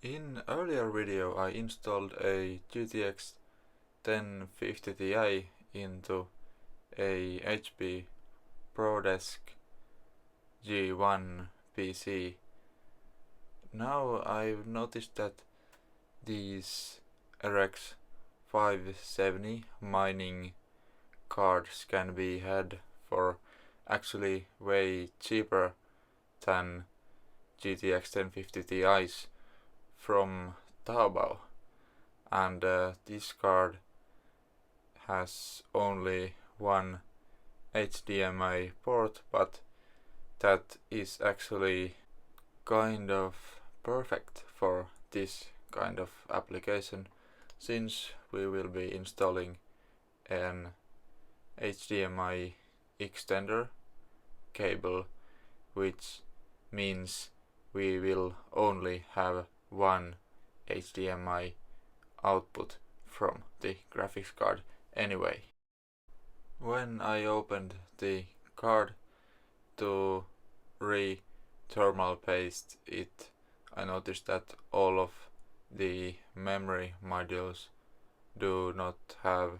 In earlier video I installed a GTX 1050 Ti into a HP ProDesk G1 PC. Now I've noticed that these RX570 mining cards can be had for actually way cheaper than GTX 1050 Ti's from Taobao, and this card has only one HDMI port, but that is actually kind of perfect for this kind of application, since we will be installing an HDMI extender cable, which means we will only have one HDMI output from the graphics card anyway. When I opened the card to re-thermal paste it, I noticed that all of the memory modules do not have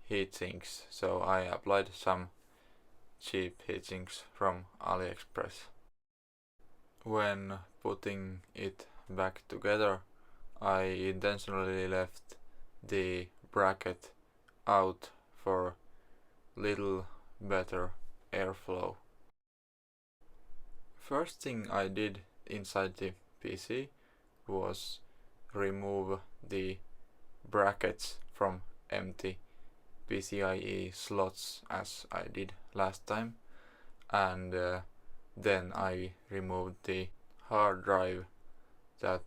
heatsinks, so I applied some cheap heatsinks from AliExpress. When putting it back together, I intentionally left the bracket out for little better airflow. First thing I did inside the PC was remove the brackets from empty PCIe slots as I did last time, and then I removed the hard drive that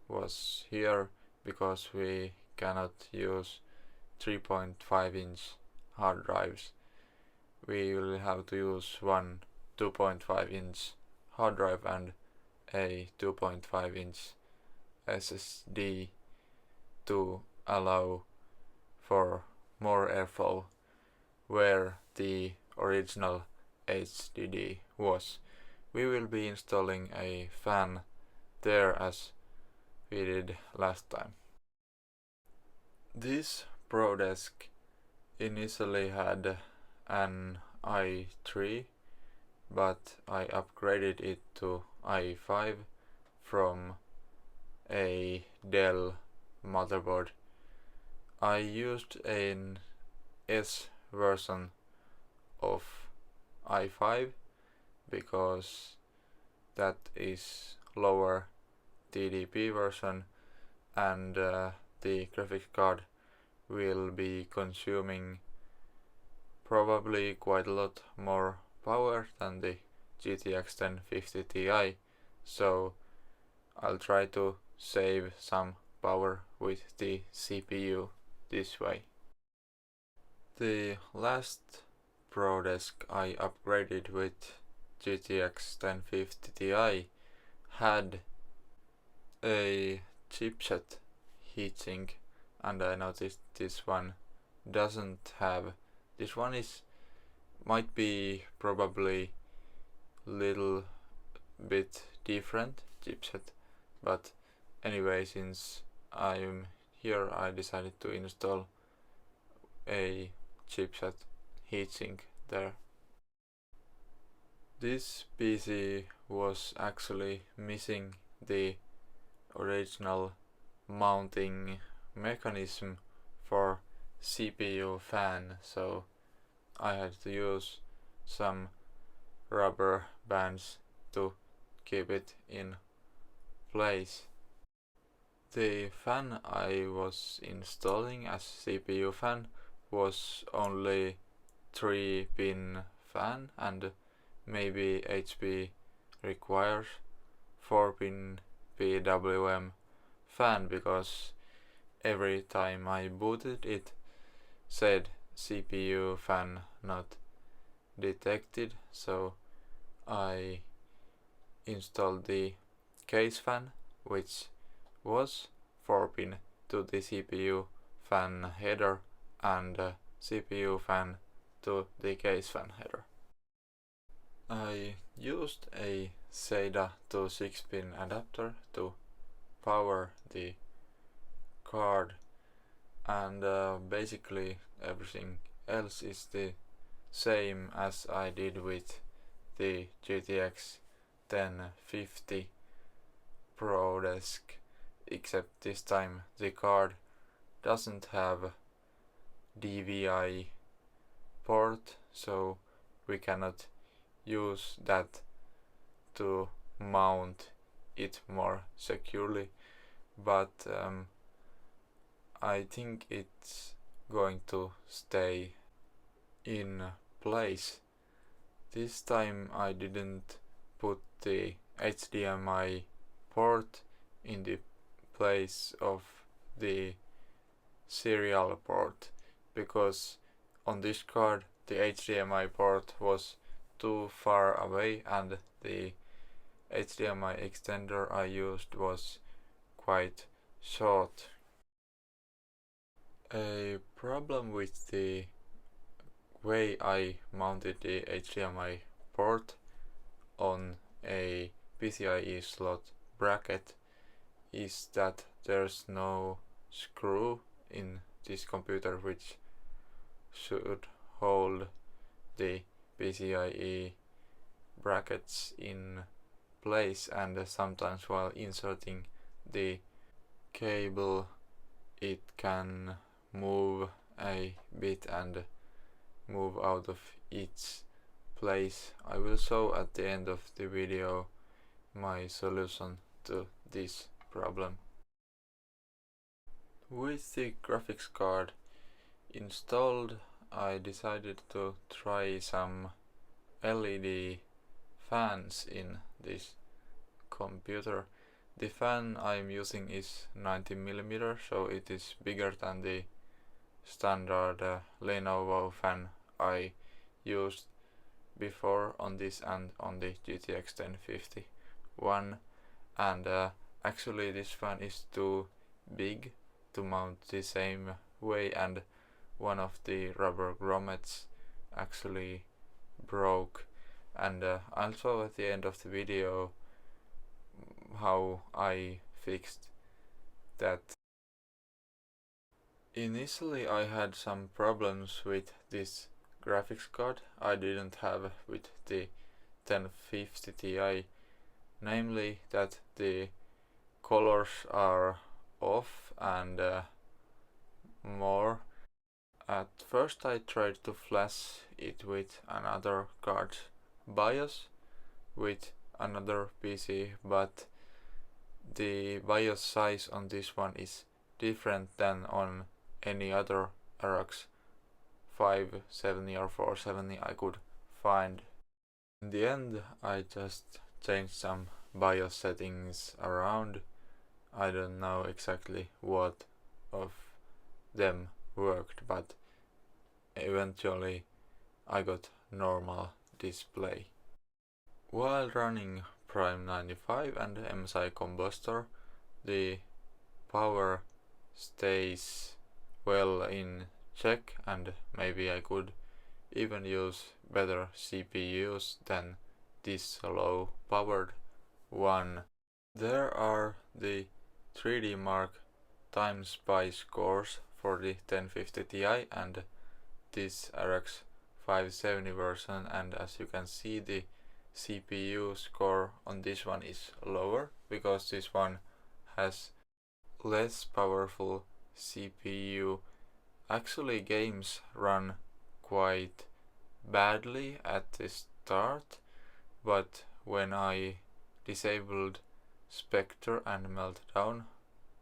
was here, because we cannot use 3.5-inch hard drives. We will have to use one 2.5-inch hard drive and a 2.5-inch SSD to allow for more airflow where the original HDD was. We will be installing a fan there as we did last time. This ProDesk initially had an i3, but I upgraded it to i5 from a Dell motherboard. I used an S version of i5 because that is lower TDP version, and the graphics card will be consuming probably quite a lot more power than the GTX 1050 Ti, so I'll try to save some power with the CPU this way. The last ProDesk I upgraded with GTX 1050 Ti had a chipset heatsink, and I noticed this one doesn't have. This one might be probably little bit different chipset, but anyway, since I'm here, I decided to install a chipset heatsink there. This PC was actually missing the original mounting mechanism for CPU fan, so I had to use some rubber bands to keep it in place. The fan I was installing as CPU fan was only 3-pin fan, and maybe HP requires 4-pin PWM fan, because every time I booted it said CPU fan not detected, so I installed the case fan, which was 4-pin to the CPU fan header and CPU fan to the case fan header. I used a SATA to 6-pin adapter to power the card, and basically everything else is the same as I did with the GTX 1050 ProDesk, except this time the card doesn't have DVI port, so we cannot use that to mount it more securely, but I think it's going to stay in place. This time I didn't put the HDMI port in the place of the serial port, because on this card the HDMI port was too far away and the HDMI extender I used was quite short. A problem with the way I mounted the HDMI port on a PCIe slot bracket is that there's no screw in this computer which should hold the PCIe brackets in place, and sometimes while inserting the cable it can move a bit and move out of its place. I will show at the end of the video my solution to this problem. With the graphics card installed, I decided to try some LED fans in this computer. The fan I'm using is 90mm, so it is bigger than the standard Lenovo fan I used before on this and on the GTX 1050 one, and actually this fan is too big to mount the same way, and one of the rubber grommets actually broke, and I'll show at the end of the video how I fixed that. Initially I had some problems with this graphics card I didn't have with the 1050 Ti, namely that the colors are off and more. At first I tried to flash it with another card's BIOS with another PC, but the BIOS size on this one is different than on any other RX570 or 470 I could find. In the end I just changed some BIOS settings around. I don't know exactly what of them worked, but eventually I got normal display. While running Prime 95 and MSI Combustor, the power stays well in check, and maybe I could even use better CPUs than this low powered one. There are the 3D Mark time SPI scores for the 1050 Ti and this RX 570 version, and as you can see the CPU score on this one is lower because this one has less powerful CPU. Actually games run quite badly at the start, but when I disabled Spectre and Meltdown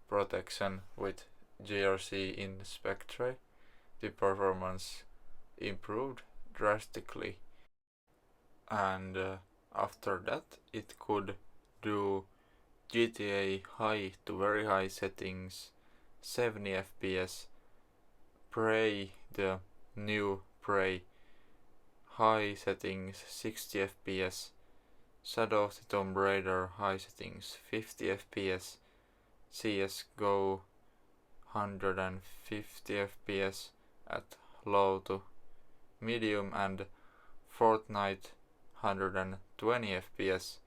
protection with GRC in Spectre, the performance improved drastically, and after that it could do GTA high to very high settings, 70 FPS, Prey, the new Prey, high settings 60 FPS, Shadow of the Tomb Raider high settings 50 FPS, CSGO 150 FPS at low to medium, and Fortnite 120 FPS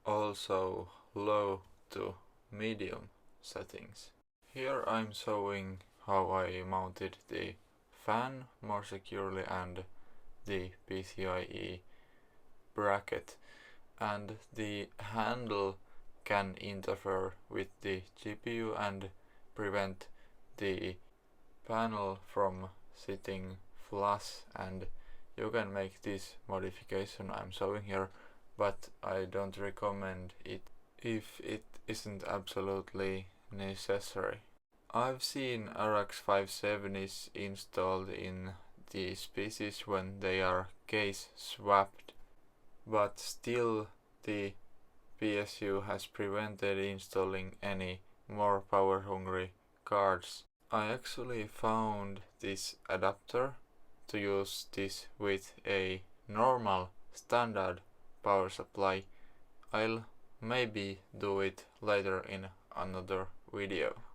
also low to medium settings. Here I'm showing how I mounted the fan more securely and the PCIe bracket, and the handle can interfere with the GPU and prevent the panel from sitting flush, and you can make this modification I'm showing here, but I don't recommend it if it isn't absolutely necessary. I've seen RX570s installed in these PCs when they are case swapped, but still the PSU has prevented installing any more power hungry cards. I actually found this adapter to use this with a normal standard power supply. I'll maybe do it later in another video.